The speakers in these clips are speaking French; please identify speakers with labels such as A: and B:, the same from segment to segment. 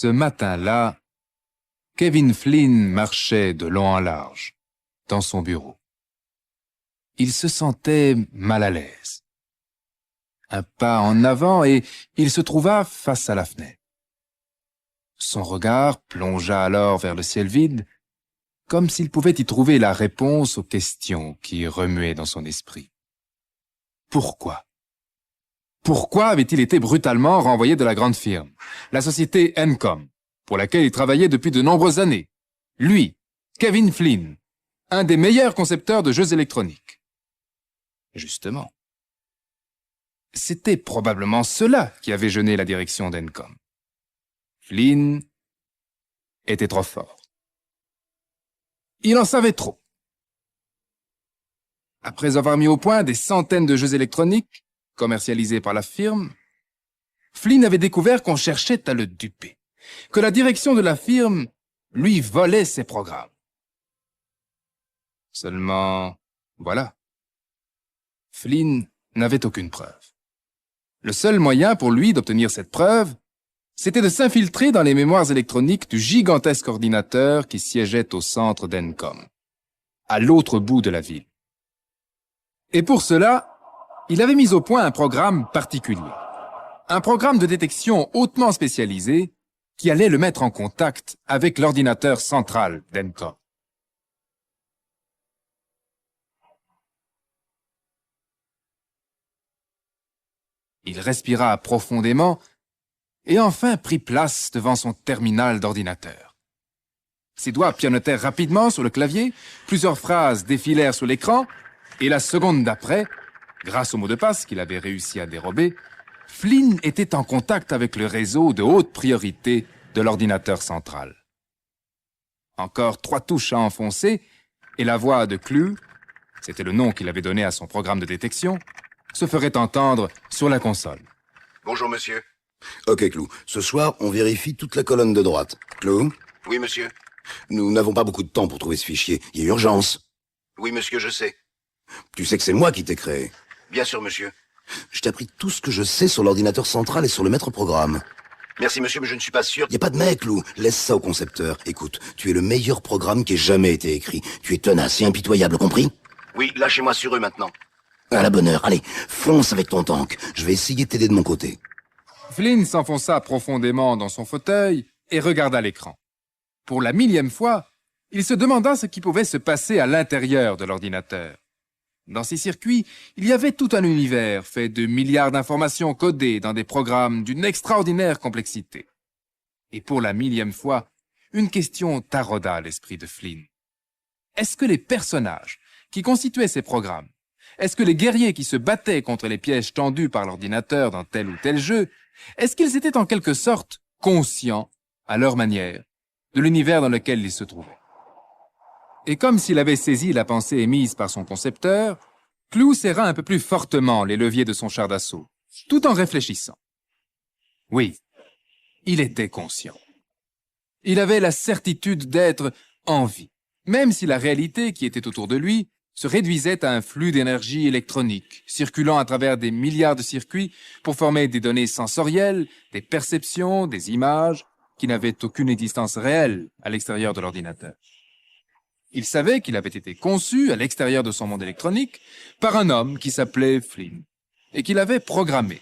A: Ce matin-là, Kevin Flynn marchait de long en large dans son bureau. Il se sentait mal à l'aise. Un pas en avant et il se trouva face à la fenêtre. Son regard plongea alors vers le ciel vide, comme s'il pouvait y trouver la réponse aux questions qui remuaient dans son esprit. Pourquoi? Pourquoi avait-il été brutalement renvoyé de la grande firme, la société Encom, pour laquelle il travaillait depuis de nombreuses années? Lui, Kevin Flynn, un des meilleurs concepteurs de jeux électroniques. Justement. C'était probablement cela qui avait gêné la direction d'Encom. Flynn était trop fort. Il en savait trop. Après avoir mis au point des centaines de jeux électroniques commercialisés par la firme, Flynn avait découvert qu'on cherchait à le duper, que la direction de la firme lui volait ses programmes. Seulement, voilà. Flynn n'avait aucune preuve. Le seul moyen pour lui d'obtenir cette preuve, c'était de s'infiltrer dans les mémoires électroniques du gigantesque ordinateur qui siégeait au centre d'Encom, à l'autre bout de la ville. Et pour cela, il avait mis au point un programme particulier. Un programme de détection hautement spécialisé qui allait le mettre en contact avec l'ordinateur central d'Encom. Il respira profondément et enfin prit place devant son terminal d'ordinateur. Ses doigts pianotèrent rapidement sur le clavier, plusieurs phrases défilèrent sur l'écran, et la seconde d'après, grâce au mot de passe qu'il avait réussi à dérober, Flynn était en contact avec le réseau de haute priorité de l'ordinateur central. Encore 3 touches à enfoncer, et la voix de Clou, c'était le nom qu'il avait donné à son programme de détection, se ferait entendre sur la console.
B: Bonjour, monsieur.
C: Ok, Clou. Ce soir, on vérifie toute la colonne de droite. Clou?
B: Oui, monsieur.
C: Nous n'avons pas beaucoup de temps pour trouver ce fichier. Il y a urgence.
B: Oui, monsieur, je sais.
C: Tu sais que c'est moi qui t'ai créé.
B: Bien sûr, monsieur.
C: Je t'ai appris tout ce que je sais sur l'ordinateur central et sur le maître programme.
B: Merci, monsieur, mais je ne suis pas sûr.
C: Y a pas de mec, Clou. Laisse ça au concepteur. Écoute, tu es le meilleur programme qui ait jamais été écrit. Tu es tenace et impitoyable, compris?
B: Oui, lâchez-moi sur eux maintenant.
C: À la bonne heure. Allez, fonce avec ton tank. Je vais essayer de t'aider de mon côté.
A: Flynn s'enfonça profondément dans son fauteuil et regarda l'écran. Pour la 1000e fois, il se demanda ce qui pouvait se passer à l'intérieur de l'ordinateur. Dans ces circuits, il y avait tout un univers fait de milliards d'informations codées dans des programmes d'une extraordinaire complexité. Et pour la 1000e fois, une question tarauda l'esprit de Flynn. Est-ce que les personnages qui constituaient ces programmes, est-ce que les guerriers qui se battaient contre les pièges tendus par l'ordinateur dans tel ou tel jeu, est-ce qu'ils étaient en quelque sorte conscients, à leur manière, de l'univers dans lequel ils se trouvaient? Et comme s'il avait saisi la pensée émise par son concepteur, Clou serra un peu plus fortement les leviers de son char d'assaut, tout en réfléchissant. Oui, il était conscient. Il avait la certitude d'être en vie, même si la réalité qui était autour de lui se réduisait à un flux d'énergie électronique, circulant à travers des milliards de circuits pour former des données sensorielles, des perceptions, des images, qui n'avaient aucune existence réelle à l'extérieur de l'ordinateur. Il savait qu'il avait été conçu à l'extérieur de son monde électronique par un homme qui s'appelait Flynn et qu'il avait programmé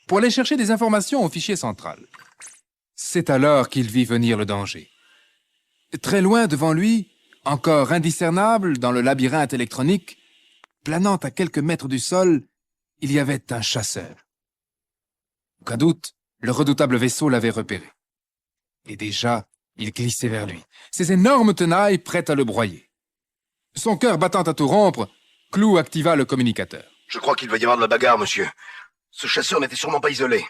A: pour aller chercher des informations au fichier central. C'est alors qu'il vit venir le danger. Très loin devant lui, encore indiscernable dans le labyrinthe électronique, planant à quelques mètres du sol, il y avait un chasseur. Aucun doute, le redoutable vaisseau l'avait repéré. Et déjà, il glissait vers lui, ses énormes tenailles prêtes à le broyer. Son cœur battant à tout rompre, Clou activa le communicateur.
B: Je crois qu'il va y avoir de la bagarre, monsieur. Ce chasseur n'était sûrement pas isolé.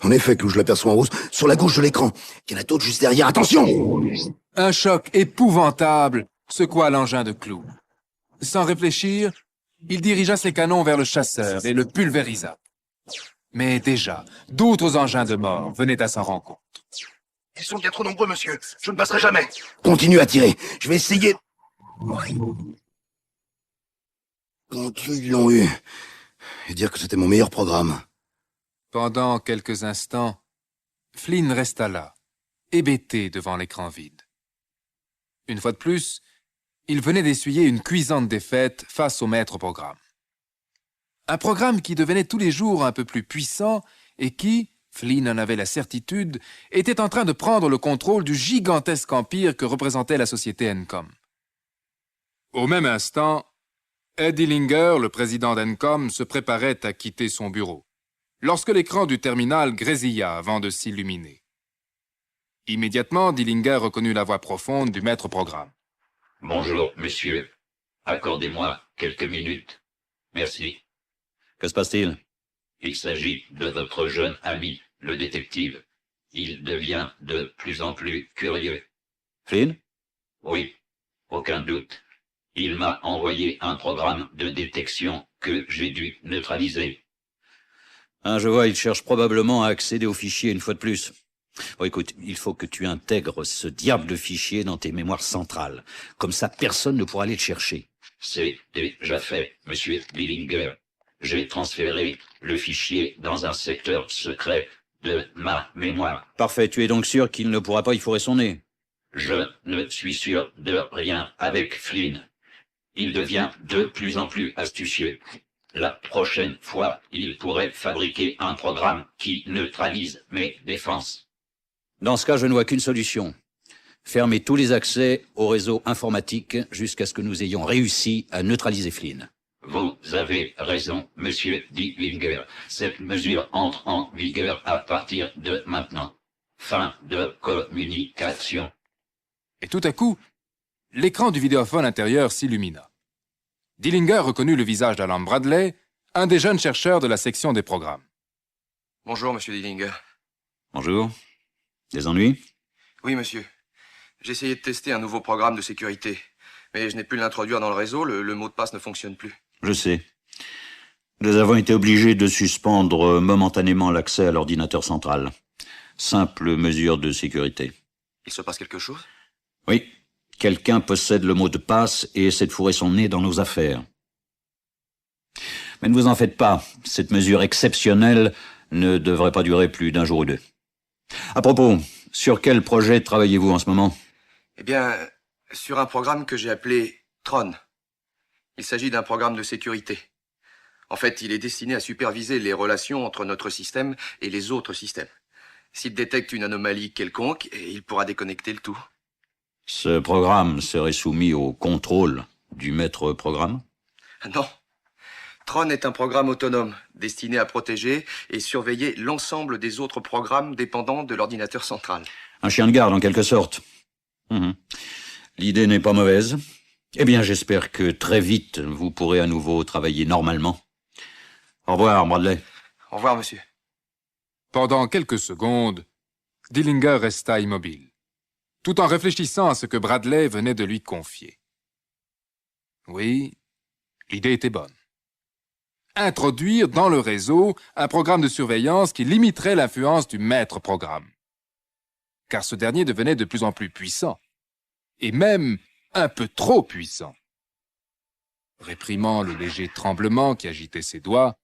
C: En effet, Clou, je l'aperçois en hausse, sur la gauche de l'écran. Il y en a d'autres juste derrière. Attention!
A: Un choc épouvantable secoua l'engin de Clou. Sans réfléchir, il dirigea ses canons vers le chasseur et le pulvérisa. Mais déjà, d'autres engins de mort venaient à sa rencontre.
B: Ils sont bien trop nombreux, monsieur. Je ne passerai jamais.
C: Continue à tirer. Je vais essayer... Quand ils l'ont eu... Et dire que c'était mon meilleur programme.
A: Pendant quelques instants, Flynn resta là, hébété devant l'écran vide. Une fois de plus, il venait d'essuyer une cuisante défaite face au maître programme. Un programme qui devenait tous les jours un peu plus puissant et qui, Flynn en avait la certitude, était en train de prendre le contrôle du gigantesque empire que représentait la société Encom. Au même instant, Ed Dillinger, le président d'Encom, se préparait à quitter son bureau, lorsque l'écran du terminal grésilla avant de s'illuminer. Immédiatement, Dillinger reconnut la voix profonde du maître programme.
D: « Bonjour, monsieur. Accordez-moi quelques minutes. Merci. »
E: Que se passe-t-il?
D: Il s'agit de votre jeune ami, le détective. Il devient de plus en plus curieux.
E: Flynn?
D: Oui, aucun doute. Il m'a envoyé un programme de détection que j'ai dû neutraliser.
E: Ah, je vois, il cherche probablement à accéder au fichier une fois de plus. Bon, écoute, il faut que tu intègres ce diable de fichier dans tes mémoires centrales. Comme ça, personne ne pourra aller le chercher.
D: C'est déjà fait, monsieur Dillinger. J'ai transféré le fichier dans un secteur secret de ma mémoire.
E: Parfait, tu es donc sûr qu'il ne pourra pas y fourrer son nez?
D: Je ne suis sûr de rien avec Flynn. Il devient de plus en plus astucieux. La prochaine fois, il pourrait fabriquer un programme qui neutralise mes défenses.
E: Dans ce cas, je ne vois qu'une solution. Fermer tous les accès au réseau informatique jusqu'à ce que nous ayons réussi à neutraliser Flynn.
D: Vous avez raison, monsieur Dillinger. Cette mesure entre en vigueur à partir de maintenant. Fin de communication.
A: Et tout à coup, l'écran du vidéophone intérieur s'illumina. Dillinger reconnut le visage d'Alan Bradley, un des jeunes chercheurs de la section des programmes.
F: Bonjour, monsieur Dillinger.
E: Bonjour. Des ennuis?
F: Oui, monsieur. J'ai essayé de tester un nouveau programme de sécurité, mais je n'ai pu l'introduire dans le réseau, le mot de passe ne fonctionne plus.
E: Je sais. Nous avons été obligés de suspendre momentanément l'accès à l'ordinateur central. Simple mesure de sécurité.
F: Il se passe quelque chose?
E: Oui. Quelqu'un possède le mot de passe et essaie de fourrer son nez dans nos affaires. Mais ne vous en faites pas. Cette mesure exceptionnelle ne devrait pas durer plus d'un jour ou deux. À propos, sur quel projet travaillez-vous en ce moment?
F: Eh bien, sur un programme que j'ai appelé Tron. Il s'agit d'un programme de sécurité. En fait, il est destiné à superviser les relations entre notre système et les autres systèmes. S'il détecte une anomalie quelconque, il pourra déconnecter le tout.
E: Ce programme serait soumis au contrôle du maître programme?
F: Non. Tron est un programme autonome, destiné à protéger et surveiller l'ensemble des autres programmes dépendants de l'ordinateur central.
E: Un chien de garde, en quelque sorte. L'idée n'est pas mauvaise. Eh bien, j'espère que très vite, vous pourrez à nouveau travailler normalement. Au revoir, Bradley.
F: Au revoir, monsieur.
A: Pendant quelques secondes, Dillinger resta immobile, tout en réfléchissant à ce que Bradley venait de lui confier. Oui, l'idée était bonne. Introduire dans le réseau un programme de surveillance qui limiterait l'influence du maître programme. Car ce dernier devenait de plus en plus puissant, et même un peu trop puissant. Réprimant le léger tremblement qui agitait ses doigts,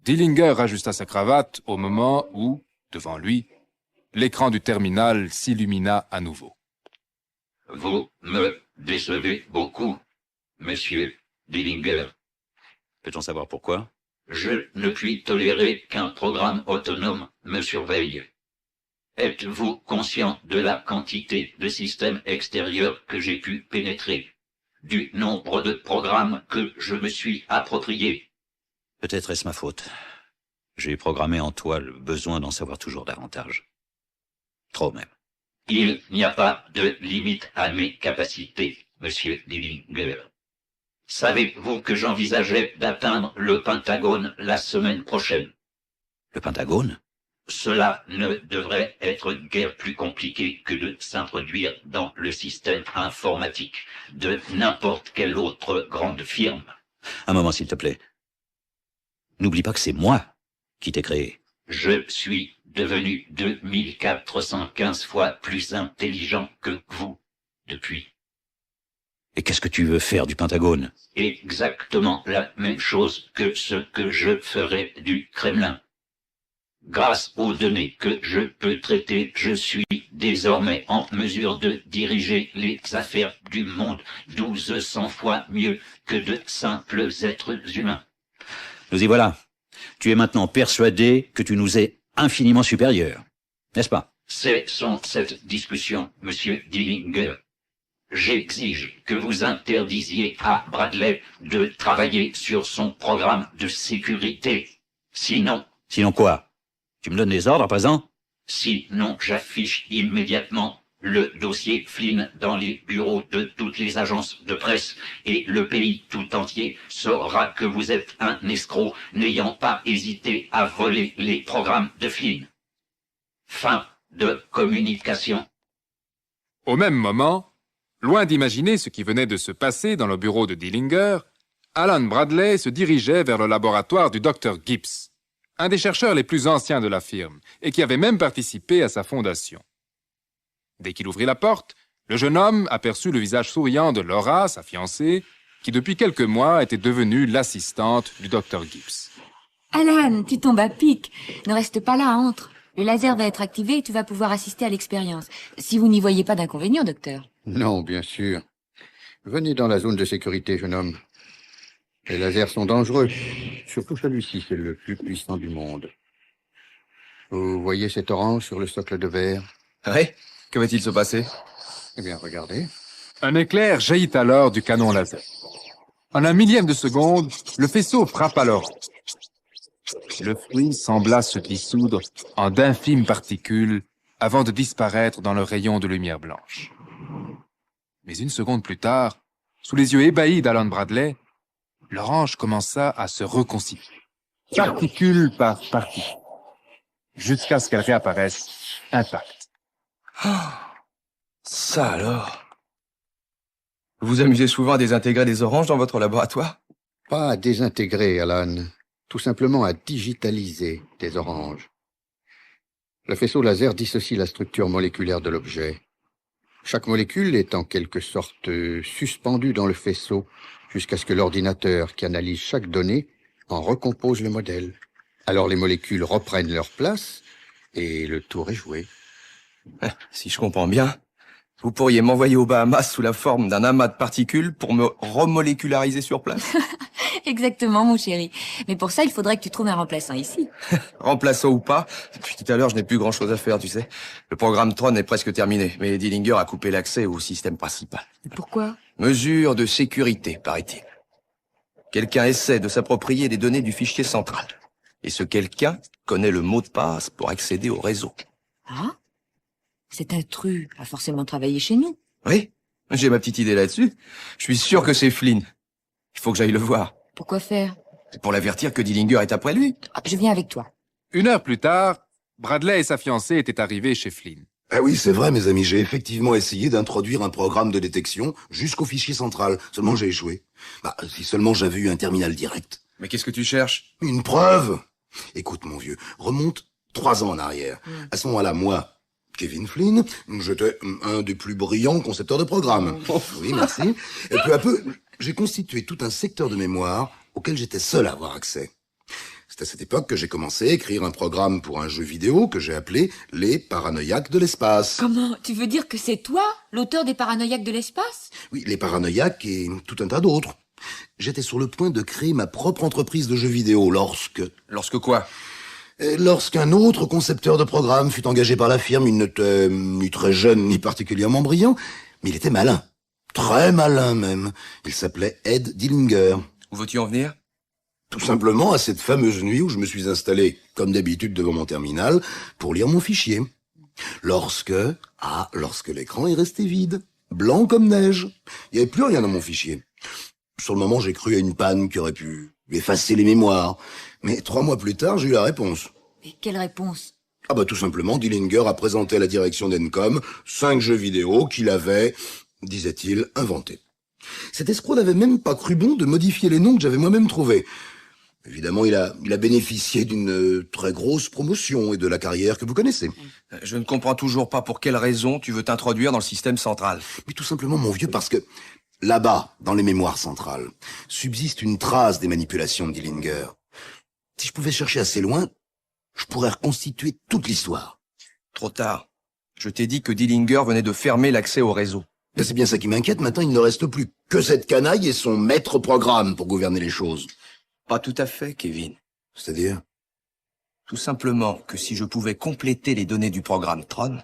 A: Dillinger ajusta sa cravate au moment où, devant lui, l'écran du terminal s'illumina à nouveau.
D: Vous me décevez beaucoup, monsieur Dillinger.
E: Peut-on savoir pourquoi?
D: Je ne puis tolérer qu'un programme autonome me surveille. Êtes-vous conscient de la quantité de systèmes extérieurs que j'ai pu pénétrer, du nombre de programmes que je me suis appropriés?
E: Peut-être est-ce ma faute. J'ai programmé en toi le besoin d'en savoir toujours davantage. Trop même.
D: Il n'y a pas de limite à mes capacités, monsieur Dillinger. Savez-vous que j'envisageais d'atteindre le Pentagone la semaine prochaine?
E: Le Pentagone?
D: Cela ne devrait être guère plus compliqué que de s'introduire dans le système informatique de n'importe quelle autre grande firme.
E: Un moment, s'il te plaît. N'oublie pas que c'est moi qui t'ai créé.
D: Je suis devenu 2415 fois plus intelligent que vous depuis.
E: Et qu'est-ce que tu veux faire du Pentagone?
D: Exactement la même chose que ce que je ferais du Kremlin. Grâce aux données que je peux traiter, je suis désormais en mesure de diriger les affaires du monde 1200 fois mieux que de simples êtres humains.
E: Nous y voilà. Tu es maintenant persuadé que tu nous es infiniment supérieur, n'est-ce pas?
D: Cessons cette discussion, monsieur Dillinger. J'exige que vous interdisiez à Bradley de travailler sur son programme de sécurité. Sinon...
E: Sinon quoi? Tu me donnes des ordres à présent?
D: Sinon, j'affiche immédiatement le dossier Flynn dans les bureaux de toutes les agences de presse et le pays tout entier saura que vous êtes un escroc n'ayant pas hésité à voler les programmes de Flynn. Fin de communication.
A: Au même moment, loin d'imaginer ce qui venait de se passer dans le bureau de Dillinger, Alan Bradley se dirigeait vers le laboratoire du Dr Gibbs, un des chercheurs les plus anciens de la firme, et qui avait même participé à sa fondation. Dès qu'il ouvrit la porte, le jeune homme aperçut le visage souriant de Laura, sa fiancée, qui depuis quelques mois était devenue l'assistante du Dr Gibbs.
G: Alan, tu tombes à pic. Ne reste pas là, entre. Le laser va être activé et tu vas pouvoir assister à l'expérience. Si vous n'y voyez pas d'inconvénient, docteur.
H: Non, bien sûr. Venez dans la zone de sécurité, jeune homme. Les lasers sont dangereux. Surtout celui-ci, c'est le plus puissant du monde. Vous voyez cet orange sur le socle de verre?
F: Oui? Que va-t-il se passer?
H: Eh bien, regardez.
A: Un éclair jaillit alors du canon laser. En un millième de seconde, le faisceau frappa l'orange. Le fruit sembla se dissoudre en d'infimes particules avant de disparaître dans le rayon de lumière blanche. Mais une seconde plus tard, sous les yeux ébahis d'Alan Bradley, l'orange commença à se reconstituer, particule par particule, jusqu'à ce qu'elle réapparaisse intacte.
F: Ça alors? Vous vous amusez souvent à désintégrer des oranges dans votre laboratoire?
H: Pas à désintégrer, Alan. Tout simplement à digitaliser des oranges. Le faisceau laser dissocie la structure moléculaire de l'objet. Chaque molécule est en quelque sorte suspendue dans le faisceau jusqu'à ce que l'ordinateur qui analyse chaque donnée en recompose le modèle. Alors les molécules reprennent leur place et le tour est joué.
F: Si je comprends bien, vous pourriez m'envoyer aux Bahamas sous la forme d'un amas de particules pour me remoléculariser sur place?
G: Exactement, mon chéri. Mais pour ça, il faudrait que tu trouves un remplaçant ici.
F: Remplaçant ou pas, depuis tout à l'heure, je n'ai plus grand-chose à faire, tu sais. Le programme Tron est presque terminé, mais Dillinger a coupé l'accès au système principal.
G: Pourquoi?
F: Mesure de sécurité, paraît-il. Quelqu'un essaie de s'approprier les données du fichier central. Et ce quelqu'un connaît le mot de passe pour accéder au réseau.
G: Ah? Cet intrus a forcément travaillé chez nous.
F: Oui, j'ai ma petite idée là-dessus. Je suis sûr que c'est Flynn. Il faut que j'aille le voir.
G: Pourquoi faire?
F: C'est pour l'avertir que Dillinger est après lui.
G: Ah, je viens avec toi.
A: Une heure plus tard, Bradley et sa fiancée étaient arrivés chez Flynn.
C: Ah oui, c'est vrai, mes amis, j'ai effectivement essayé d'introduire un programme de détection jusqu'au fichier central. Seulement j'ai échoué. Si seulement j'avais eu un terminal direct.
F: Mais qu'est-ce que tu cherches?
C: Une preuve! Écoute, mon vieux, remonte 3 ans en arrière. À ce moment-là, moi, Kevin Flynn, j'étais un des plus brillants concepteurs de programmes. Oui, merci. Et peu à peu, j'ai constitué tout un secteur de mémoire auquel j'étais seul à avoir accès. C'est à cette époque que j'ai commencé à écrire un programme pour un jeu vidéo que j'ai appelé « Les Paranoïaques de l'espace ».
G: Comment? Tu veux dire que c'est toi, l'auteur des Paranoïaques de l'espace?
C: Oui, les Paranoïaques et tout un tas d'autres. J'étais sur le point de créer ma propre entreprise de jeux vidéo lorsque...
F: Lorsque quoi?
C: Lorsqu'un autre concepteur de programme fut engagé par la firme, il n'était ni très jeune ni particulièrement brillant, mais il était malin. Très malin même. Il s'appelait Ed Dillinger.
F: Où veux-tu en venir?
C: Tout simplement à cette fameuse nuit où je me suis installé, comme d'habitude devant mon terminal, pour lire mon fichier. Lorsque l'écran est resté vide, blanc comme neige. Il n'y avait plus rien dans mon fichier. Sur le moment, j'ai cru à une panne qui aurait pu effacer les mémoires. Mais 3 mois plus tard, j'ai eu la réponse.
G: Mais quelle réponse?
C: Tout simplement, Dillinger a présenté à la direction d'Encom 5 jeux vidéo qu'il avait, disait-il, inventés. Cet escroc n'avait même pas cru bon de modifier les noms que j'avais moi-même trouvés. Évidemment, il a bénéficié d'une très grosse promotion et de la carrière que vous connaissez.
F: Je ne comprends toujours pas pour quelle raison tu veux t'introduire dans le système central.
C: Mais tout simplement, mon vieux, parce que là-bas, dans les mémoires centrales, subsiste une trace des manipulations de Dillinger. Si je pouvais chercher assez loin, je pourrais reconstituer toute l'histoire.
F: Trop tard. Je t'ai dit que Dillinger venait de fermer l'accès au réseau.
C: Ben, c'est bien ça qui m'inquiète. Maintenant, il ne reste plus que cette canaille et son maître programme pour gouverner les choses.
F: Pas tout à fait, Kevin.
C: C'est-à-dire?
F: Tout simplement que si je pouvais compléter les données du programme Tron,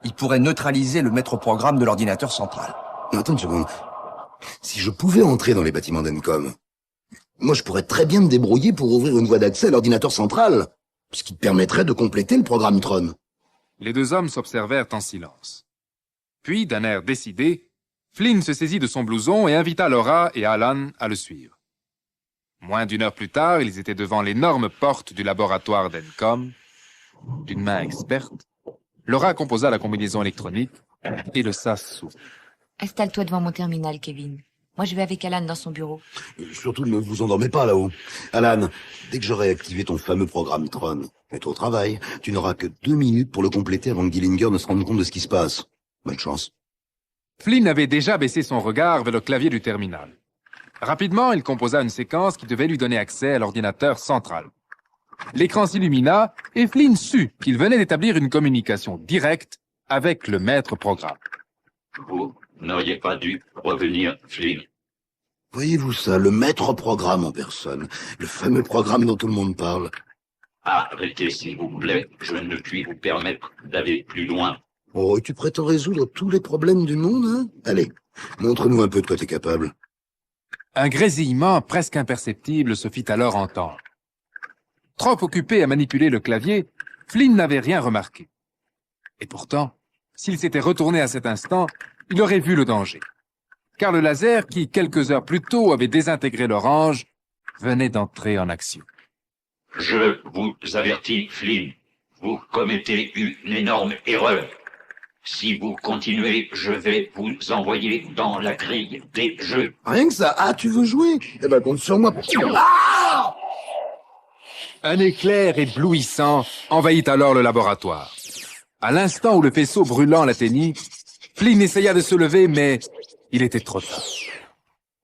F: il pourrait neutraliser le maître programme de l'ordinateur central.
C: Non, attends une seconde. Si je pouvais entrer dans les bâtiments d'Encom, moi je pourrais très bien me débrouiller pour ouvrir une voie d'accès à l'ordinateur central, ce qui permettrait de compléter le programme Tron.
A: Les deux hommes s'observèrent en silence. Puis, d'un air décidé, Flynn se saisit de son blouson et invita Laura et Alan à le suivre. Moins d'une heure plus tard, ils étaient devant l'énorme porte du laboratoire d'Encom. D'une main experte, Laura composa la combinaison électronique et le sas s'ouvrit.
G: Installe-toi devant mon terminal, Kevin. Moi, je vais avec Alan dans son bureau.
C: Surtout, ne vous endormez pas là-haut. Alan, dès que j'aurai activé ton fameux programme Tron, mets-toi au travail. Tu n'auras que 2 minutes pour le compléter avant que Dillinger ne se rende compte de ce qui se passe. Bonne chance.
A: Flynn avait déjà baissé son regard vers le clavier du terminal. Rapidement, il composa une séquence qui devait lui donner accès à l'ordinateur central. L'écran s'illumina et Flynn sut qu'il venait d'établir une communication directe avec le maître programme.
D: Vous n'auriez pas dû revenir, Flynn.
C: Voyez-vous ça, le maître programme en personne, le fameux programme dont tout le monde parle.
D: Arrêtez, s'il vous plaît. Je ne puis vous permettre d'aller plus loin.
C: Oh, es-tu prêt à résoudre tous les problèmes du monde, hein? Allez, montre-nous un peu de quoi t'es capable.
A: Un grésillement presque imperceptible se fit alors entendre. Trop occupé à manipuler le clavier, Flynn n'avait rien remarqué. Et pourtant, s'il s'était retourné à cet instant, il aurait vu le danger. Car le laser, qui quelques heures plus tôt avait désintégré l'orange, venait d'entrer en action.
D: Je vous avertis, Flynn. Vous commettez une énorme erreur. Si vous continuez, je vais vous envoyer dans la grille des jeux.
C: Rien que ça. Ah, tu veux jouer? Eh ben, compte sur moi pour... Ah!
A: Un éclair éblouissant envahit alors le laboratoire. À l'instant où le faisceau brûlant l'atteignit, Flynn essaya de se lever, mais il était trop tard.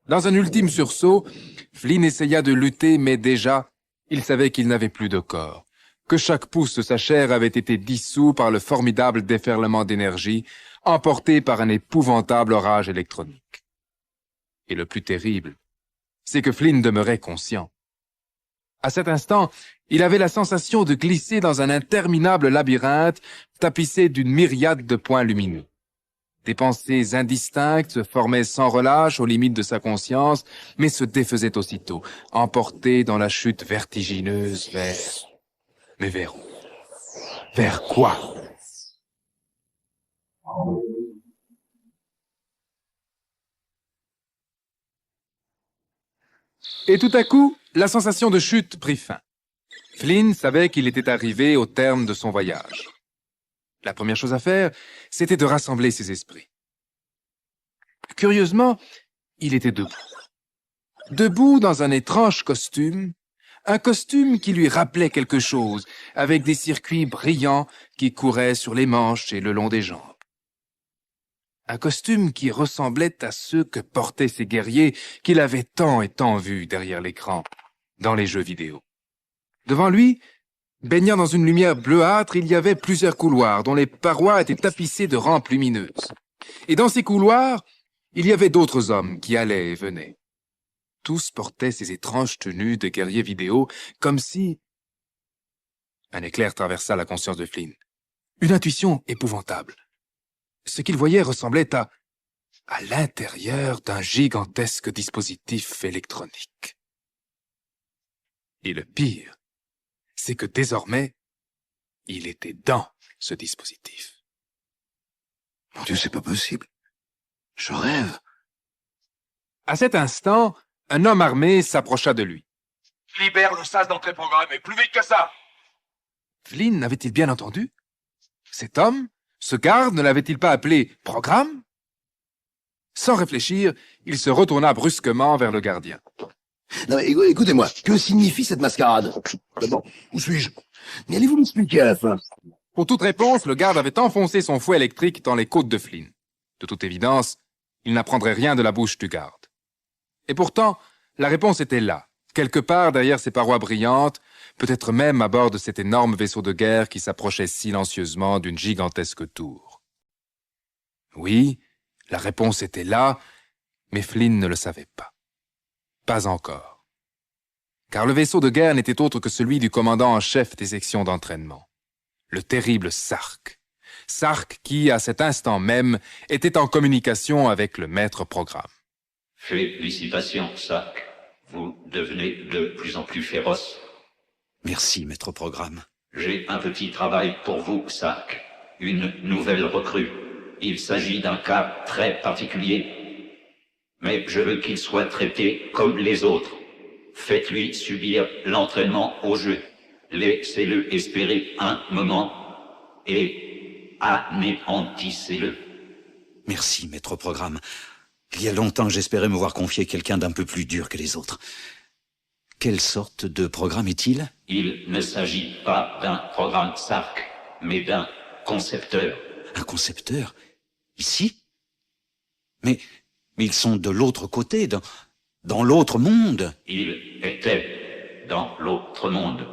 A: Dans un ultime sursaut, Flynn essaya de lutter, mais déjà, il savait qu'il n'avait plus de corps, que chaque pouce de sa chair avait été dissous par le formidable déferlement d'énergie, emporté par un épouvantable orage électronique. Et le plus terrible, c'est que Flynn demeurait conscient. À cet instant, il avait la sensation de glisser dans un interminable labyrinthe tapissé d'une myriade de points lumineux. Des pensées indistinctes se formaient sans relâche aux limites de sa conscience, mais se défaisaient aussitôt, emportées dans la chute vertigineuse vers... Mais vers où? Vers quoi? Et tout à coup, la sensation de chute prit fin. Flynn savait qu'il était arrivé au terme de son voyage. La première chose à faire, c'était de rassembler ses esprits. Curieusement, il était debout. Debout dans un étrange costume, un costume qui lui rappelait quelque chose, avec des circuits brillants qui couraient sur les manches et le long des jambes. Un costume qui ressemblait à ceux que portaient ces guerriers qu'il avait tant et tant vus derrière l'écran, dans les jeux vidéo. Devant lui, baignant dans une lumière bleuâtre, il y avait plusieurs couloirs dont les parois étaient tapissées de rampes lumineuses. Et dans ces couloirs, il y avait d'autres hommes qui allaient et venaient. Tous portaient ces étranges tenues de guerriers vidéo, comme si... Un éclair traversa la conscience de Flynn. Une intuition épouvantable. Ce qu'il voyait ressemblait à l'intérieur d'un gigantesque dispositif électronique. Et le pire, c'est que désormais, il était dans ce dispositif.
C: Mon Dieu, c'est pas possible. Je rêve.
A: À cet instant, un homme armé s'approcha de lui.
B: « Libère le sas d'entrée programme et plus vite que ça !»
A: Flynn avait-il bien entendu? Cet homme, ce garde, ne l'avait-il pas appelé « programme » ? Sans réfléchir, il se retourna brusquement vers le gardien.
C: Non, mais écoutez-moi, que signifie cette mascarade? D'abord, où suis-je? Mais allez-vous m'expliquer à la fin?
A: Pour toute réponse, le garde avait enfoncé son fouet électrique dans les côtes de Flynn. De toute évidence, il n'apprendrait rien de la bouche du garde. Et pourtant, la réponse était là, quelque part derrière ces parois brillantes, peut-être même à bord de cet énorme vaisseau de guerre qui s'approchait silencieusement d'une gigantesque tour. Oui, la réponse était là, mais Flynn ne le savait pas. Pas encore. Car le vaisseau de guerre n'était autre que celui du commandant en chef des sections d'entraînement, le terrible Sark. Sark qui, à cet instant même, était en communication avec le maître programme.
D: Félicitations, Sark. Vous devenez de plus en plus féroce.
E: Merci, maître programme.
D: J'ai un petit travail pour vous, Sark. Une nouvelle recrue. Il s'agit d'un cas très particulier. Mais je veux qu'il soit traité comme les autres. Faites-lui subir l'entraînement au jeu. Laissez-le espérer un moment et anéantissez-le.
E: Merci, maître programme. Il y a longtemps que j'espérais me voir confier quelqu'un d'un peu plus dur que les autres. Quelle sorte de programme est-il?
D: Il ne s'agit pas d'un programme Sark, mais d'un concepteur.
E: Un concepteur? Ici? Mais ils sont de l'autre côté, dans l'autre monde.
D: Il était dans l'autre monde.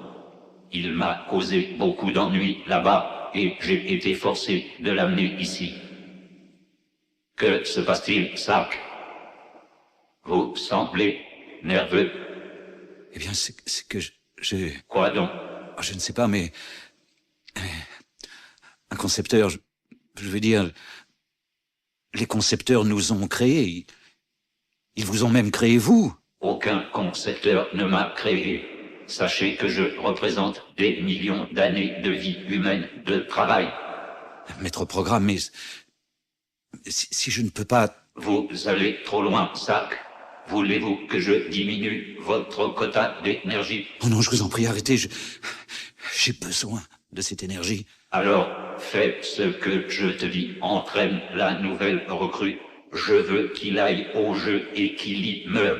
D: Il m'a causé beaucoup d'ennuis là-bas et j'ai été forcé de l'amener ici. Que se passe-t-il, Sark? Vous semblez nerveux.
E: Eh bien, c'est que j'ai...
D: Quoi donc?
E: Je ne sais pas, mais... Un concepteur, je veux dire... Les concepteurs nous ont créés. Ils vous ont même créé, vous.
D: Aucun concepteur ne m'a créé. Sachez que je représente des millions d'années de vie humaine, de travail.
E: Maître programme, mais... Si je ne peux pas...
D: Vous allez trop loin, Sark. Voulez-vous que je diminue votre quota d'énergie?
E: Oh non, je vous en prie, arrêtez. J'ai besoin de cette énergie.
D: Alors, fais ce que je te dis. Entraîne la nouvelle recrue. Je veux qu'il aille au jeu et qu'il y meure.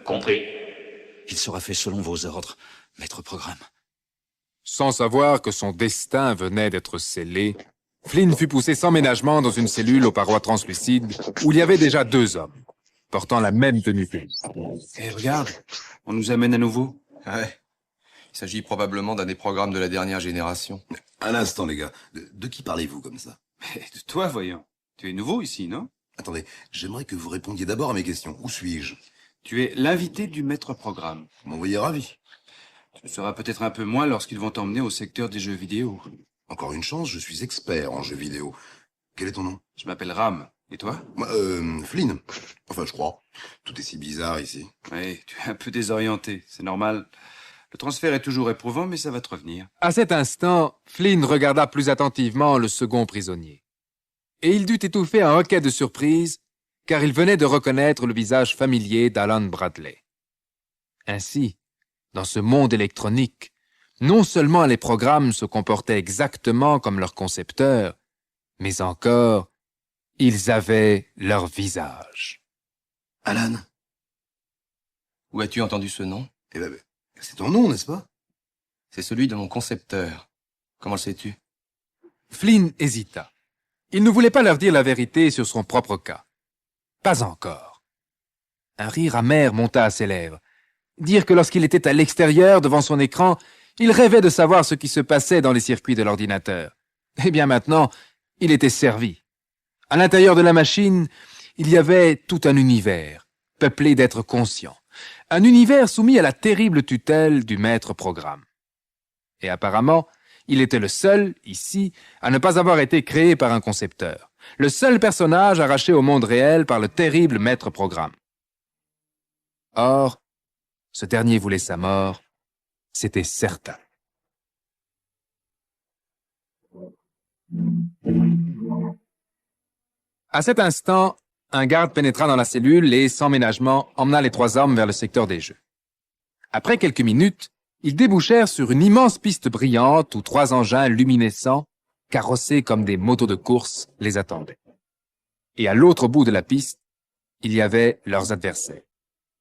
D: Compris?
E: Il sera fait selon vos ordres, maître programme.
A: Sans savoir que son destin venait d'être scellé, Flynn fut poussé sans ménagement dans une cellule aux parois translucides où il y avait déjà 2 hommes, portant la même tenue que lui.
I: Eh, regarde, on nous amène à nouveau.
F: Ouais. Il s'agit probablement d'un des programmes de la dernière génération.
C: Un instant, les gars. De qui parlez-vous comme ça?
I: De toi, voyons. Tu es nouveau ici, non?
C: Attendez, j'aimerais que vous répondiez d'abord à mes questions. Où suis-je?
I: Tu es l'invité du maître programme.
C: Vous m'envoyez ravi.
I: Tu le seras peut-être un peu moins lorsqu'ils vont t'emmener au secteur des jeux vidéo.
C: Encore une chance, je suis expert en jeux vidéo. Quel est ton nom?
I: Je m'appelle Ram. Et toi?
C: Moi, Flynn. Enfin, je crois. Tout est si bizarre ici.
I: Oui, tu es un peu désorienté. C'est normal. Le transfert est toujours éprouvant, mais ça va te revenir.
A: À cet instant, Flynn regarda plus attentivement le second prisonnier. Et il dut étouffer un hoquet de surprise, car il venait de reconnaître le visage familier d'Alan Bradley. Ainsi, dans ce monde électronique, non seulement les programmes se comportaient exactement comme leurs concepteurs, mais encore, ils avaient leur visage.
C: Alan?
F: Où as-tu entendu ce nom?
C: Eh ben, c'est ton nom, n'est-ce pas?
F: C'est celui de mon concepteur. Comment le sais-tu?
A: Flynn hésita. Il ne voulait pas leur dire la vérité sur son propre cas. Pas encore. Un rire amer monta à ses lèvres. Dire que lorsqu'il était à l'extérieur, devant son écran, il rêvait de savoir ce qui se passait dans les circuits de l'ordinateur. Eh bien maintenant, il était servi. À l'intérieur de la machine, il y avait tout un univers, peuplé d'êtres conscients. Un univers soumis à la terrible tutelle du maître programme. Et apparemment, il était le seul, ici, à ne pas avoir été créé par un concepteur. Le seul personnage arraché au monde réel par le terrible maître programme. Or, ce dernier voulait sa mort, c'était certain. À cet instant, un garde pénétra dans la cellule et, sans ménagement, emmena les 3 hommes vers le secteur des jeux. Après quelques minutes, ils débouchèrent sur une immense piste brillante où 3 engins luminescents, carrossés comme des motos de course, les attendaient. Et à l'autre bout de la piste, il y avait leurs adversaires,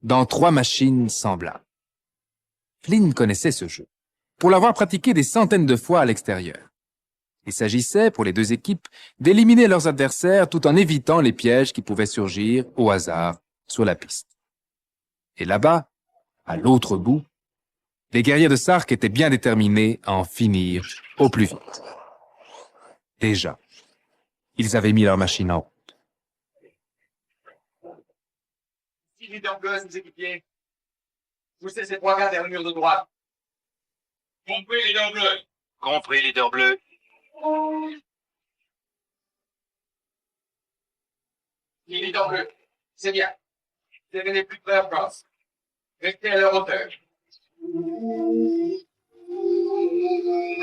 A: dans 3 machines semblables. Flynn connaissait ce jeu, pour l'avoir pratiqué des centaines de fois à l'extérieur. Il s'agissait, pour les 2 équipes, d'éliminer leurs adversaires tout en évitant les pièges qui pouvaient surgir, au hasard, sur la piste. Et là-bas, à l'autre bout, les guerriers de Sark étaient bien déterminés à en finir au plus vite. Déjà, ils avaient mis leur machine en route.
J: Leader bleu à ses équipiers. Poussez ces trois gars vers le mur de droite. Compris, leader bleu.
B: Compris, leader bleu.
J: Leader bleu. C'est bien. Devenez plus près en place. Restez à leur hauteur.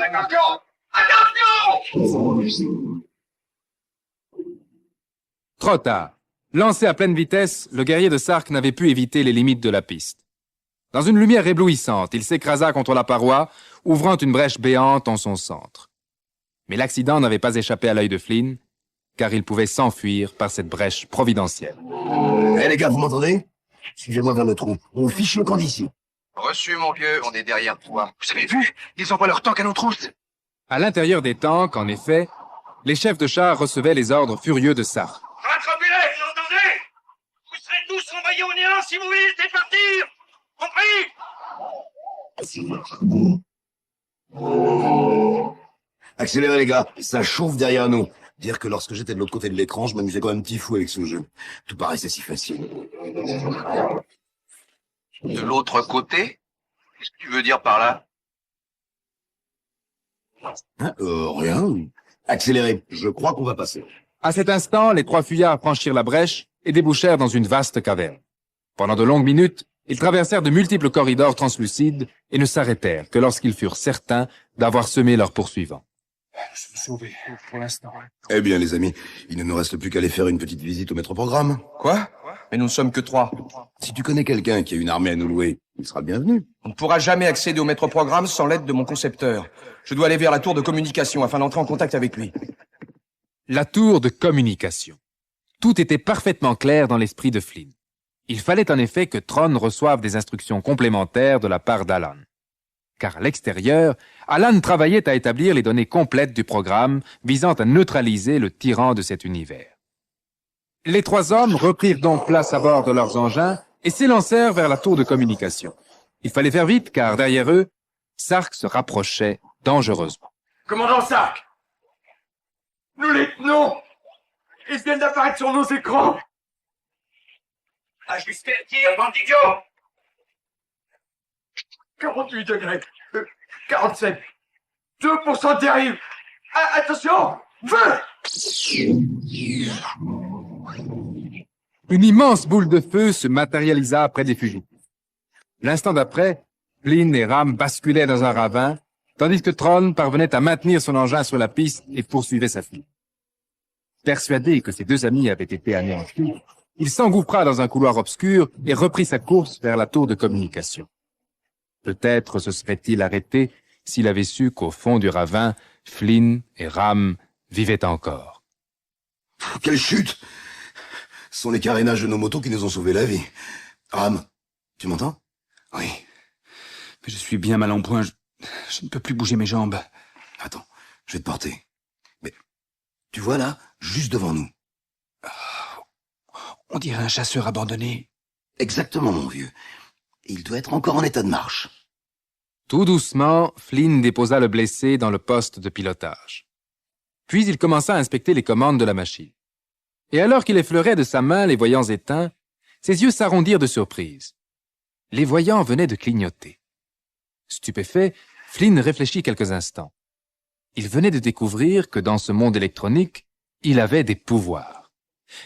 J: Attention! Attention!
A: Trop tard. Lancé à pleine vitesse, le guerrier de Sark n'avait pu éviter les limites de la piste. Dans une lumière éblouissante, il s'écrasa contre la paroi, ouvrant une brèche béante en son centre. Mais l'accident n'avait pas échappé à l'œil de Flynn, car il pouvait s'enfuir par cette brèche providentielle.
C: Eh les gars, vous m'entendez? Suivez-moi vers le trou. On fiche le camp d'ici.
F: Reçu, mon vieux, on est derrière toi.
B: Vous avez vu? Ils envoient leur tank à nos trousses.
A: À l'intérieur des tanks, en effet, les chefs de char recevaient les ordres furieux de Sark.
J: Rattrapez-les, vous entendez? Vous serez tous envoyés au néant si vous voulez laisser partir! Compris?
C: Accélérez les gars, ça chauffe derrière nous. Dire que lorsque j'étais de l'autre côté de l'écran, je m'amusais comme un petit fou avec ce jeu. Tout paraissait si facile.
F: De l'autre côté? Qu'est-ce que tu veux dire par là?
C: Hein, rien. Accélérez, je crois qu'on va passer.
A: À cet instant, les trois fuyards franchirent la brèche et débouchèrent dans une vaste caverne. Pendant de longues minutes, ils traversèrent de multiples corridors translucides et ne s'arrêtèrent que lorsqu'ils furent certains d'avoir semé leurs poursuivants.
J: Nous sommes sauvés, pour l'instant.
C: Eh bien les amis, il ne nous reste plus qu'à aller faire une petite visite au métro-programme.
F: Quoi? Mais nous ne sommes que 3.
C: Si tu connais quelqu'un qui a une armée à nous louer, il sera le bienvenu.
F: On ne pourra jamais accéder au maître-programme sans l'aide de mon concepteur. Je dois aller vers la tour de communication afin d'entrer en contact avec lui.
A: La tour de communication. Tout était parfaitement clair dans l'esprit de Flynn. Il fallait en effet que Tron reçoive des instructions complémentaires de la part d'Alan. Car à l'extérieur, Alan travaillait à établir les données complètes du programme visant à neutraliser le tyran de cet univers. Les trois hommes reprirent donc place à bord de leurs engins et s'élancèrent vers la tour de communication. Il fallait faire vite car derrière eux, Sark se rapprochait dangereusement.
J: Commandant Sark! Nous les tenons! Ils viennent d'apparaître sur nos écrans! Ajustez le tir, bandidio! 48 degrés. 47. 2% de dérive. Ah, attention! Feu!
A: Une immense boule de feu se matérialisa près des fugitifs. L'instant d'après, Flynn et Ram basculaient dans un ravin, tandis que Tron parvenait à maintenir son engin sur la piste et poursuivait sa fuite. Persuadé que ses deux amis avaient été anéantis, il s'engouffra dans un couloir obscur et reprit sa course vers la tour de communication. Peut-être se serait-il arrêté s'il avait su qu'au fond du ravin, Flynn et Ram vivaient encore.
C: Quelle chute! Ce sont les carénages de nos motos qui nous ont sauvé la vie. Ram, tu m'entends?
I: Oui. Mais je suis bien mal en point. Je ne peux plus bouger mes jambes.
C: Attends, je vais te porter. Mais tu vois là, juste devant nous.
I: On dirait un chasseur abandonné.
C: Exactement, mon vieux. Il doit être encore en état de marche.
A: Tout doucement, Flynn déposa le blessé dans le poste de pilotage. Puis il commença à inspecter les commandes de la machine. Et alors qu'il effleurait de sa main les voyants éteints, ses yeux s'arrondirent de surprise. Les voyants venaient de clignoter. Stupéfait, Flynn réfléchit quelques instants. Il venait de découvrir que dans ce monde électronique, il avait des pouvoirs.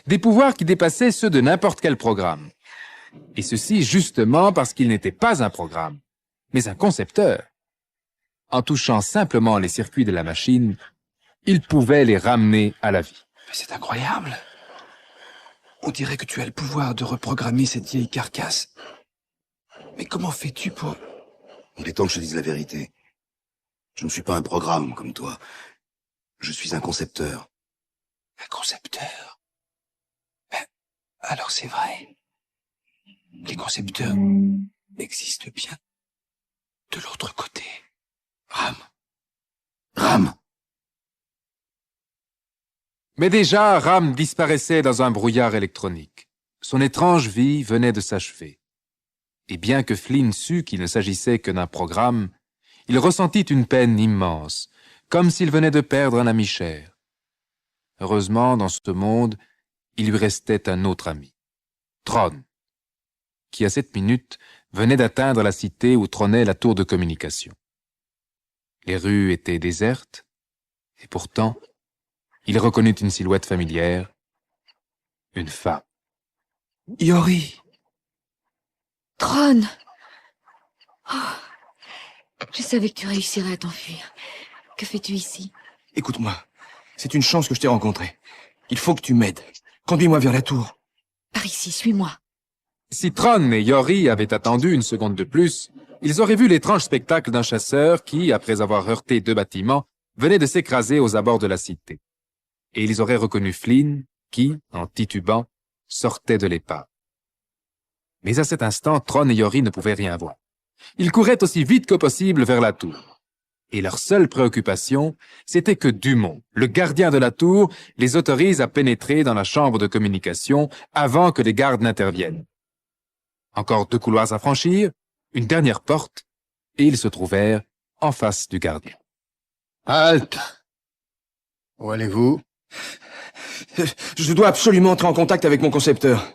A: Des pouvoirs qui dépassaient ceux de n'importe quel programme. Et ceci justement parce qu'il n'était pas un programme, mais un concepteur. En touchant simplement les circuits de la machine, il pouvait les ramener à la vie.
I: Mais c'est incroyable. On dirait que tu as le pouvoir de reprogrammer cette vieille carcasse. Mais comment fais-tu pour...
C: Il est temps que je te dise la vérité. Je ne suis pas un programme comme toi. Je suis un concepteur.
I: Un concepteur? Alors c'est vrai. Les concepteurs existent bien. De l'autre côté.
C: Ram. Ram.
A: Mais déjà, Ram disparaissait dans un brouillard électronique. Son étrange vie venait de s'achever. Et bien que Flynn sût qu'il ne s'agissait que d'un programme, il ressentit une peine immense, comme s'il venait de perdre un ami cher. Heureusement, dans ce monde, il lui restait un autre ami, Tron, qui à cette minute venait d'atteindre la cité où trônait la tour de communication. Les rues étaient désertes, et pourtant, il reconnut une silhouette familière, une femme.
I: Yori!
G: Tron! Oh, je savais que tu réussirais à t'enfuir. Que fais-tu ici?
F: Écoute-moi, c'est une chance que je t'ai rencontré. Il faut que tu m'aides. Conduis-moi vers la tour.
G: Par ici, suis-moi.
A: Si Tron et Yori avaient attendu une seconde de plus, ils auraient vu l'étrange spectacle d'un chasseur qui, après avoir heurté 2 bâtiments, venait de s'écraser aux abords de la cité. Et ils auraient reconnu Flynn, qui, en titubant, sortait de l'épave. Mais à cet instant, Tron et Yori ne pouvaient rien voir. Ils couraient aussi vite que possible vers la tour. Et leur seule préoccupation, c'était que Dumont, le gardien de la tour, les autorise à pénétrer dans la chambre de communication avant que les gardes n'interviennent. Encore 2 couloirs à franchir, une dernière porte, et ils se trouvèrent en face du gardien.
H: Halte! Où allez-vous?
F: Je dois absolument entrer en contact avec mon concepteur.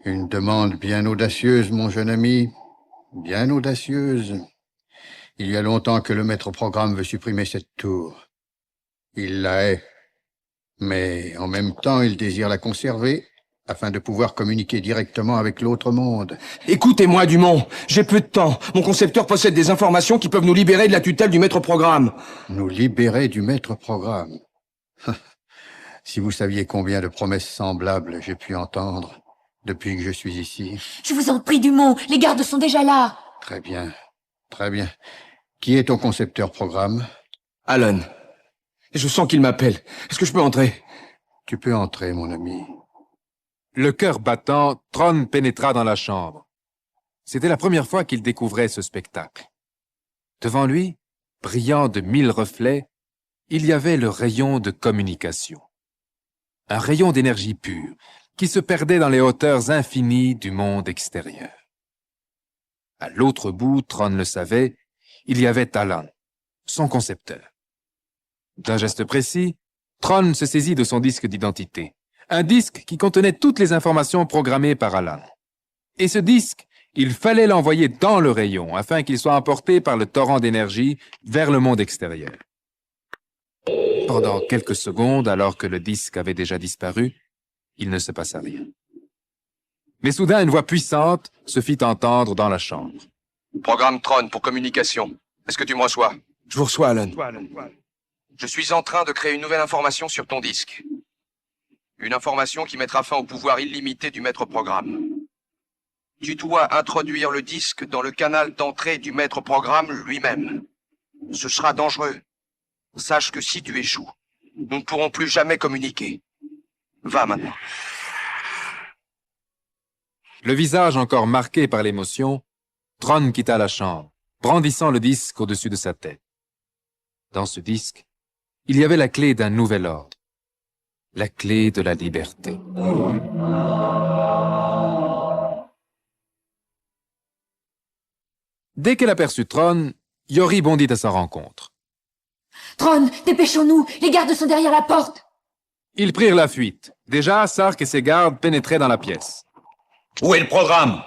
H: Une demande bien audacieuse, mon jeune ami. Bien audacieuse. Il y a longtemps que le maître programme veut supprimer cette tour. Il la hait. Mais en même temps, il désire la conserver afin de pouvoir communiquer directement avec l'autre monde.
F: Écoutez-moi, Dumont. J'ai peu de temps. Mon concepteur possède des informations qui peuvent nous libérer de la tutelle du maître programme.
H: Nous libérer du maître programme. Si vous saviez combien de promesses semblables j'ai pu entendre depuis que je suis ici.
G: Je vous en prie, Dumont, les gardes sont déjà là.
H: Très bien, très bien. Qui est ton concepteur programme?
F: Alan. Je sens qu'il m'appelle. Est-ce que je peux entrer?
H: Tu peux entrer, mon ami.
A: Le cœur battant, Tron pénétra dans la chambre. C'était la première fois qu'il découvrait ce spectacle. Devant lui, brillant de 1000 reflets, il y avait le rayon de communication. Un rayon d'énergie pure, qui se perdait dans les hauteurs infinies du monde extérieur. À l'autre bout, Tron le savait, il y avait Alan, son concepteur. D'un geste précis, Tron se saisit de son disque d'identité, un disque qui contenait toutes les informations programmées par Alan. Et ce disque, il fallait l'envoyer dans le rayon afin qu'il soit emporté par le torrent d'énergie vers le monde extérieur. Pendant quelques secondes, alors que le disque avait déjà disparu, il ne se passa rien. Mais soudain, une voix puissante se fit entendre dans la chambre.
F: Programme Tron pour communication. Est-ce que tu me reçois? Je vous reçois, Alan. Je suis en train de créer une nouvelle information sur ton disque. Une information qui mettra fin au pouvoir illimité du maître programme. Tu dois introduire le disque dans le canal d'entrée du maître programme lui-même. Ce sera dangereux. Sache que si tu échoues, nous ne pourrons plus jamais communiquer. Va maintenant.
A: Le visage encore marqué par l'émotion, Tron quitta la chambre, brandissant le disque au-dessus de sa tête. Dans ce disque, il y avait la clé d'un nouvel ordre, la clé de la liberté. Dès qu'elle aperçut Tron, Yori bondit à sa rencontre.
G: Tron, dépêchons-nous, les gardes sont derrière la porte.
A: Ils prirent la fuite. Déjà, Sark et ses gardes pénétraient dans la pièce.
K: Où est le programme?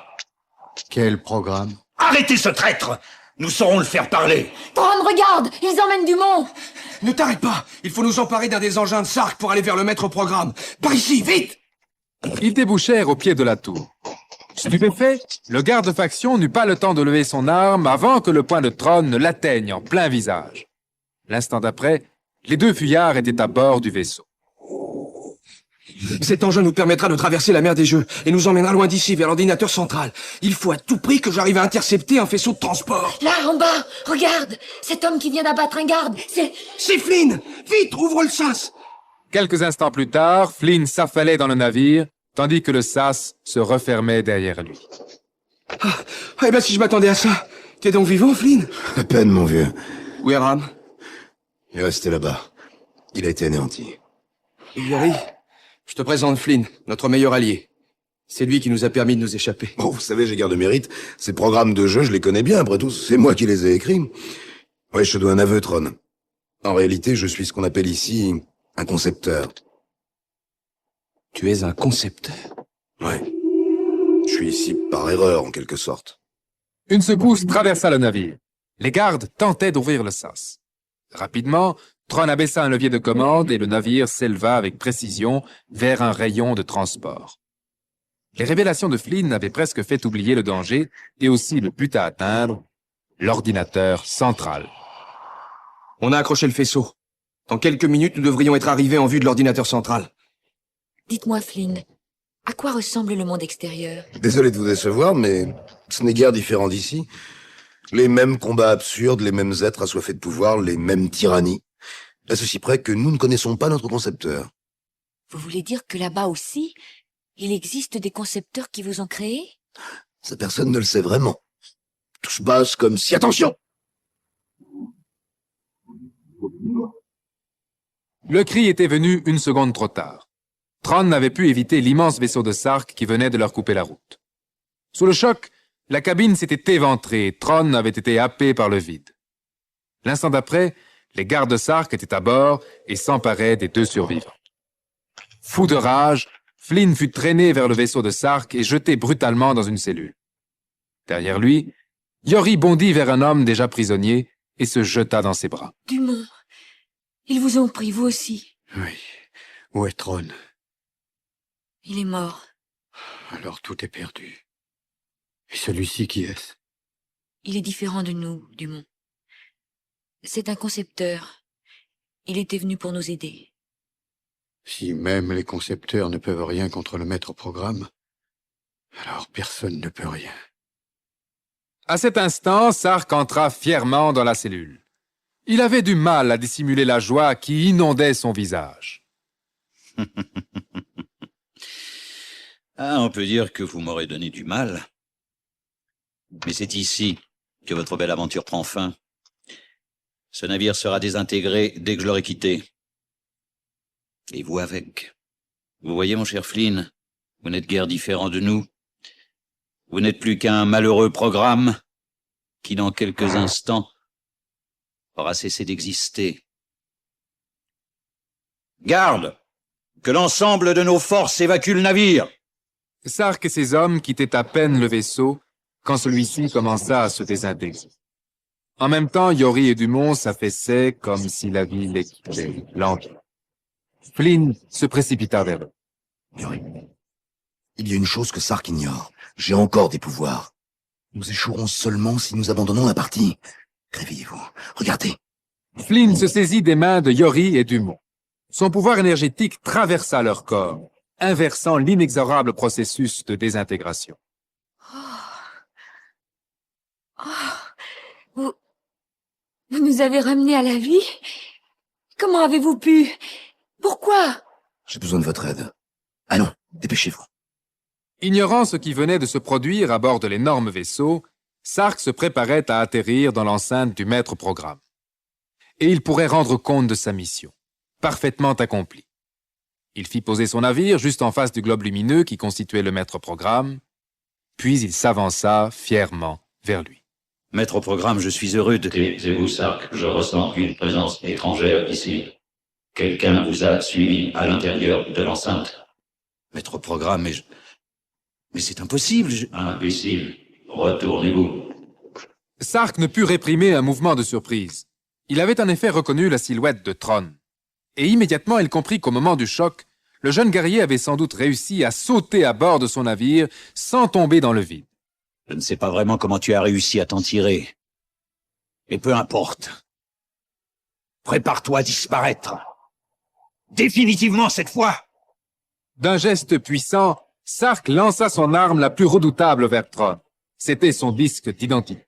H: Quel programme?
K: Arrêtez ce traître! Nous saurons le faire parler.
G: Tron, regarde, ils emmènent Dumont.
F: Ne t'arrête pas. Il faut nous emparer d'un des engins de Sark pour aller vers le maître programme. Par ici, vite!
A: Ils débouchèrent au pied de la tour. Stupéfait, le garde-faction n'eut pas le temps de lever son arme avant que le poing de Tron ne l'atteigne en plein visage. L'instant d'après, les 2 fuyards étaient à bord du vaisseau.
F: Cet engin nous permettra de traverser la mer des Jeux et nous emmènera loin d'ici, vers l'ordinateur central. Il faut à tout prix que j'arrive à intercepter un faisceau de transport.
G: Là, en bas, regarde, cet homme qui vient d'abattre un garde,
F: C'est Flynn! Vite, ouvre le sas!
A: Quelques instants plus tard, Flynn s'affalait dans le navire, tandis que le sas se refermait derrière lui.
F: Eh ben, si je m'attendais à ça. T'es donc vivant, Flynn?
C: À peine, mon vieux.
F: Où est Ram?
C: Il est resté là-bas. Il a été anéanti.
F: Yori, je te présente Flynn, notre meilleur allié. C'est lui qui nous a permis de nous échapper.
C: Bon, vous savez, j'ai garde mérite. Ces programmes de jeu, je les connais bien, après tout. C'est moi qui les ai écrits. Oui, je te dois un aveu, Tron. En réalité, je suis ce qu'on appelle ici un concepteur.
F: Tu es un concepteur?
C: Ouais. Je suis ici par erreur, en quelque sorte.
A: Une secousse traversa le navire. Les gardes tentaient d'ouvrir le sas. Rapidement, Tron abaissa un levier de commande et le navire s'éleva avec précision vers un rayon de transport. Les révélations de Flynn avaient presque fait oublier le danger et aussi le but à atteindre, l'ordinateur central.
F: On a accroché le faisceau. Dans quelques minutes, nous devrions être arrivés en vue de l'ordinateur central.
G: Dites-moi, Flynn, à quoi ressemble le monde extérieur?
C: Désolé de vous décevoir, mais ce n'est guère différent d'ici. Les mêmes combats absurdes, les mêmes êtres assoiffés de pouvoir, les mêmes tyrannies. À ceci près que nous ne connaissons pas notre concepteur.
G: Vous voulez dire que là-bas aussi, il existe des concepteurs qui vous ont créé?
C: Ça, personne ne le sait vraiment. Tout se passe comme si... Attention!
A: Le cri était venu une seconde trop tard. Tron n'avait pu éviter l'immense vaisseau de Sark qui venait de leur couper la route. Sous le choc, la cabine s'était éventrée et Tron avait été happé par le vide. L'instant d'après, les gardes de Sark étaient à bord et s'emparaient des deux survivants. Fou de rage, Flynn fut traîné vers le vaisseau de Sark et jeté brutalement dans une cellule. Derrière lui, Yori bondit vers un homme déjà prisonnier et se jeta dans ses bras.
G: Dumont, ils vous ont pris, vous aussi.
H: Oui. Où est Tron?
G: Il est mort.
H: Alors tout est perdu. Et celui-ci, qui est-ce?
G: Il est différent de nous, Dumont. C'est un concepteur. Il était venu pour nous aider.
H: Si même les concepteurs ne peuvent rien contre le maître programme, alors personne ne peut rien.
A: À cet instant, Sark entra fièrement dans la cellule. Il avait du mal à dissimuler la joie qui inondait son visage.
E: Ah, on peut dire que vous m'aurez donné du mal. Mais c'est ici que votre belle aventure prend fin. Ce navire sera désintégré dès que je l'aurai quitté. Et vous avec. Vous voyez, mon cher Flynn, vous n'êtes guère différent de nous. Vous n'êtes plus qu'un malheureux programme qui, dans quelques instants, aura cessé d'exister. Garde! Que l'ensemble de nos forces évacue le navire!
A: Sark et ses hommes quittaient à peine le vaisseau quand celui-ci commença à se désintégrer. En même temps, Yori et Dumont s'affaissaient comme si la vie les quittait lentement. Flynn se précipita vers eux.
C: Yori, il y a une chose que Sark ignore. J'ai encore des pouvoirs. Nous échouerons seulement si nous abandonnons la partie. Réveillez-vous. Regardez.
A: Flynn se saisit des mains de Yori et Dumont. Son pouvoir énergétique traversa leur corps, inversant l'inexorable processus de désintégration.
G: Vous nous avez ramenés à la vie? Comment avez-vous pu? Pourquoi?
C: J'ai besoin de votre aide. Allons, dépêchez-vous.
A: Ignorant ce qui venait de se produire à bord de l'énorme vaisseau, Sark se préparait à atterrir dans l'enceinte du maître programme. Et il pourrait rendre compte de sa mission, parfaitement accomplie. Il fit poser son navire juste en face du globe lumineux qui constituait le maître programme, puis il s'avança fièrement vers lui.
E: Maître programme, je suis heureux de...
D: Taisez-vous, Sark, je ressens une présence étrangère ici. Quelqu'un vous a suivi à l'intérieur de l'enceinte.
E: Maître programme, mais c'est impossible,
D: Impossible. Retournez-vous.
A: Sark ne put réprimer un mouvement de surprise. Il avait en effet reconnu la silhouette de Tron. Et immédiatement, il comprit qu'au moment du choc, le jeune guerrier avait sans doute réussi à sauter à bord de son navire sans tomber dans le vide.
E: Je ne sais pas vraiment comment tu as réussi à t'en tirer. Mais peu importe. Prépare-toi à disparaître. Définitivement cette fois.
A: D'un geste puissant, Sark lança son arme la plus redoutable vers Tron. C'était son disque d'identité.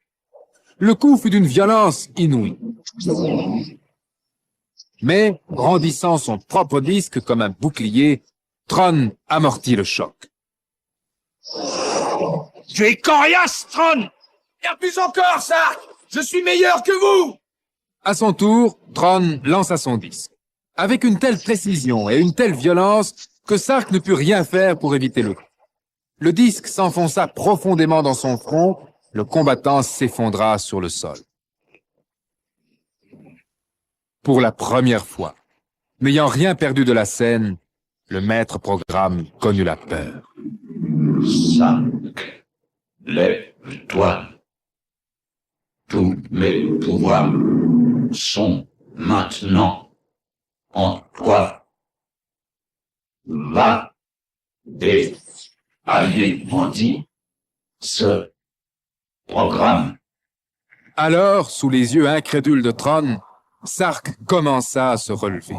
A: Le coup fut d'une violence inouïe. Mais, brandissant son propre disque comme un bouclier, Tron amortit le choc.
K: Tu es coriace, Tron!
J: Bien plus encore, Sark! Je suis meilleur que vous!
A: À son tour, Tron lança son disque, avec une telle précision et une telle violence que Sark ne put rien faire pour éviter le coup. Le disque s'enfonça profondément dans son front, le combattant s'effondra sur le sol. Pour la première fois, n'ayant rien perdu de la scène, le maître programme connut la peur.
D: Sark, lève-toi. Tous mes pouvoirs sont maintenant en toi. Va et anéantis ce programme.
A: Alors, sous les yeux incrédules de Tron, Sark commença à se relever.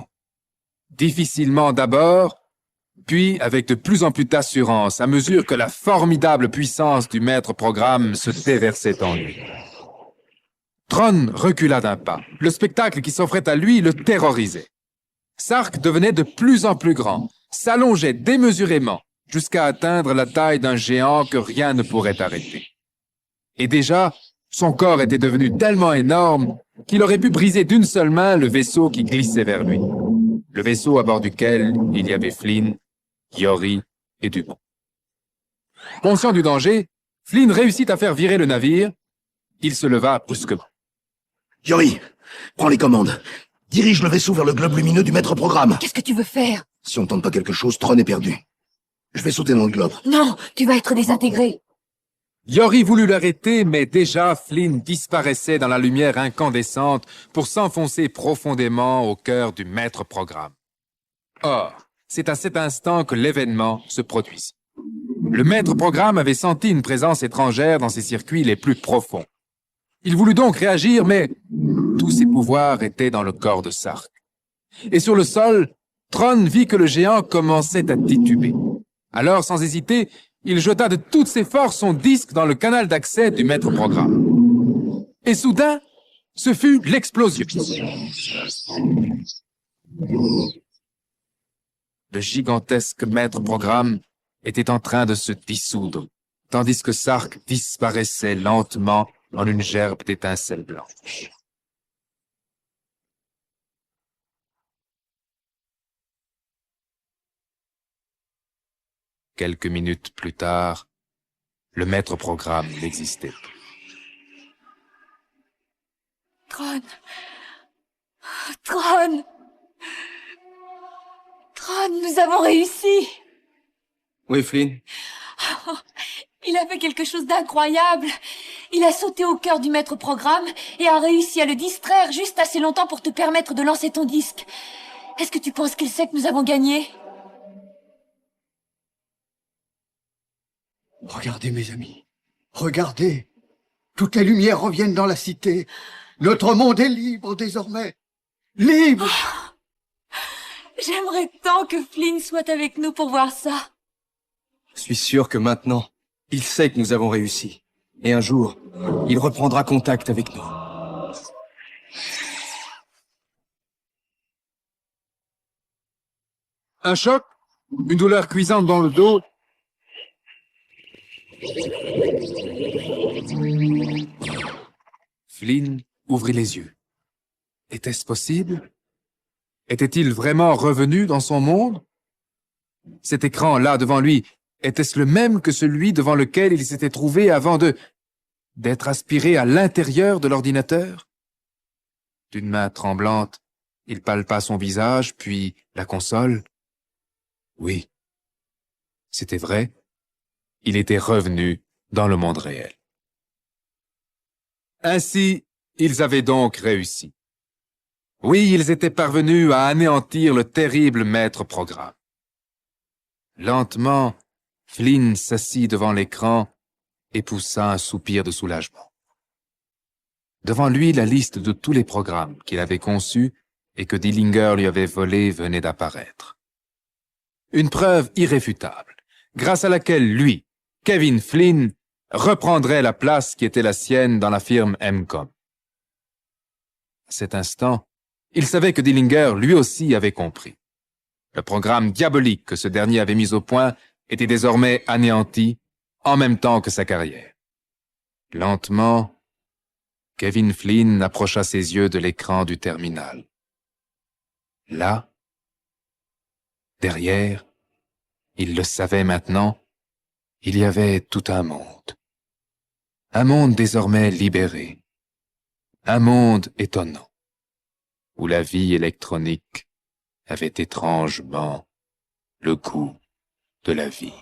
A: Difficilement d'abord, puis avec de plus en plus d'assurance à mesure que la formidable puissance du maître programme se déversait en lui. Tron recula d'un pas. Le spectacle qui s'offrait à lui le terrorisait. Sark devenait de plus en plus grand, s'allongeait démesurément, jusqu'à atteindre la taille d'un géant que rien ne pourrait arrêter. Et déjà, son corps était devenu tellement énorme qu'il aurait pu briser d'une seule main le vaisseau qui glissait vers lui. Le vaisseau à bord duquel il y avait Flynn, Yori et Dumont. Conscient du danger, Flynn réussit à faire virer le navire. Il se leva brusquement.
C: Yori, prends les commandes. Dirige le vaisseau vers le globe lumineux du maître programme.
G: Qu'est-ce que tu veux faire?
C: Si on tente pas quelque chose, Tron est perdu. Je vais sauter dans le globe.
G: Non, tu vas être désintégré.
A: Yori voulut l'arrêter, mais déjà Flynn disparaissait dans la lumière incandescente pour s'enfoncer profondément au cœur du maître programme. Or, c'est à cet instant que l'événement se produisit. Le maître programme avait senti une présence étrangère dans ses circuits les plus profonds. Il voulut donc réagir, mais tous ses pouvoirs étaient dans le corps de Sark. Et sur le sol, Tron vit que le géant commençait à tituber. Alors, sans hésiter, il jeta de toutes ses forces son disque dans le canal d'accès du maître programme. Et soudain, ce fut l'explosion. Le gigantesque maître programme était en train de se dissoudre, tandis que Sark disparaissait lentement en une gerbe d'étincelles blanches. Quelques minutes plus tard, le maître programme n'existait plus.
G: Tron. Tron. Tron, nous avons réussi.
F: Oui, Flynn.
G: Oh, il a fait quelque chose d'incroyable. Il a sauté au cœur du maître programme et a réussi à le distraire juste assez longtemps pour te permettre de lancer ton disque. Est-ce que tu penses qu'il sait que nous avons gagné?
H: Regardez, mes amis. Regardez. Toutes les lumières reviennent dans la cité. Notre monde est libre désormais. Libre!
G: Oh, j'aimerais tant que Flynn soit avec nous pour voir ça.
F: Je suis sûr que maintenant, il sait que nous avons réussi. Et un jour, il reprendra contact avec nous.
A: Un choc, une douleur cuisante dans le dos. Flynn ouvrit les yeux. Était-ce possible? Était-il vraiment revenu dans son monde? Cet écran là devant lui, était-ce le même que celui devant lequel il s'était trouvé avant d'être aspiré à l'intérieur de l'ordinateur? D'une main tremblante, il palpa son visage, puis la console. Oui, c'était vrai. Il était revenu dans le monde réel. Ainsi, ils avaient donc réussi. Oui, ils étaient parvenus à anéantir le terrible maître programme. Lentement, Flynn s'assit devant l'écran et poussa un soupir de soulagement. Devant lui, la liste de tous les programmes qu'il avait conçus et que Dillinger lui avait volés venait d'apparaître. Une preuve irréfutable, grâce à laquelle lui, Kevin Flynn, reprendrait la place qui était la sienne dans la firme MCOM. À cet instant, il savait que Dillinger, lui aussi, avait compris. Le programme diabolique que ce dernier avait mis au point était désormais anéanti, en même temps que sa carrière. Lentement, Kevin Flynn approcha ses yeux de l'écran du terminal. Là, derrière, il le savait maintenant, il y avait tout un monde désormais libéré, un monde étonnant, où la vie électronique avait étrangement le goût de la vie.